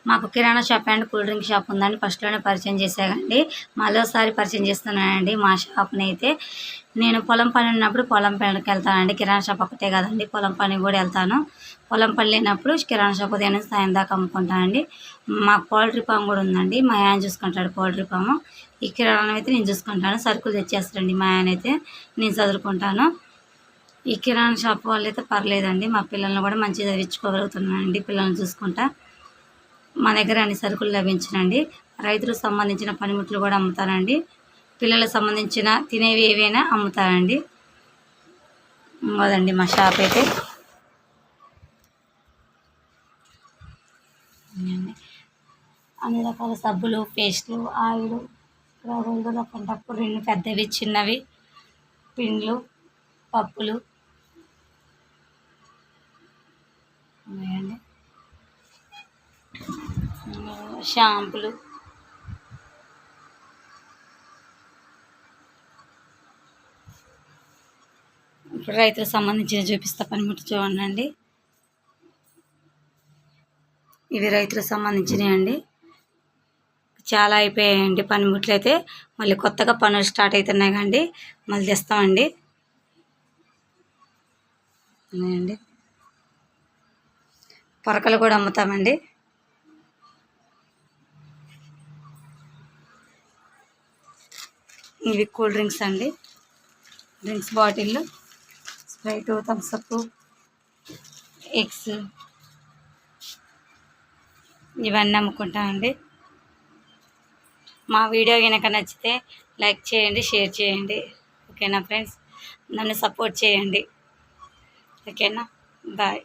మాకు కిరాణా shop and cool drink shop ఉందండి. ఫస్ట్లోనే పరిచయం చేశానండి, మరోసారి పరిచయం చేస్తున్నానండి మా షాప్ని అయితే. నేను పొలం పని ఉన్నప్పుడు పొలం పనికి వెళ్తానండి. కిరాణా షాప్ ఒకటే కదండి, పొలం పని కూడా వెళ్తాను. పొలం పని లేనప్పుడు కిరాణా షాప్ ఉదయం నుంచి సాయం దాకా అమ్ముకుంటానండి. మాకు పౌల్ట్రీ ఫామ్ కూడా ఉందండి, మా ఆయన చూసుకుంటాడు పౌల్ట్రీ ఫాము. ఈ కిరాణా అయితే నేను చూసుకుంటాను, సరుకులు తెచ్చేస్తారండి మా ఆయన అయితే, నేను చదువుకుంటాను. ఈ కిరాణా షాప్ వాళ్ళు అయితే పర్లేదండి, మా పిల్లల్ని కూడా మంచిగా చదివించుకోగలుగుతున్నానండి పిల్లల్ని చూసుకుంటా. మా దగ్గర అన్ని సరుకులు లభించినండి. రైతులకు సంబంధించిన పనిముట్లు కూడా అమ్ముతానండి. పిల్లలకు సంబంధించిన తినేవి ఏవైనా అమ్ముతానండి. అదండి మా షాప్ అయితే. అన్ని రకాల సబ్బులు, పేస్టులు, ఆయిల్, రకంటప్పుడు రెండు పెద్దవి చిన్నవి, పిండ్లు, పప్పులు ఉన్నాయండి, షాంపులు, ఇప్పుడు రైతులకు సంబంధించిన చూపిస్తా పనిముట్లు చూడండి. ఇవి రైతులకు సంబంధించినవి అండి. చాలా అయిపోయాయండి పనిముట్లు అయితే. మళ్ళీ కొత్తగా పనులు స్టార్ట్ అవుతున్నాయి కండి, మళ్ళీ తెస్తామండి. అండి పొరకలు కూడా అమ్ముతామండి. ఇవి కూల్ డ్రింక్స్ అండి, డ్రింక్స్ బాటిళ్ళు, స్ప్రైట్, థమ్స్అప్, ఎగ్స్, ఇవన్నీ అమ్ముకుంటామండి. మా వీడియో కనుక నచ్చితే లైక్ చేయండి, షేర్ చేయండి. ఓకేనా ఫ్రెండ్స్, నన్ను సపోర్ట్ చేయండి. ఓకేనా, బాయ్.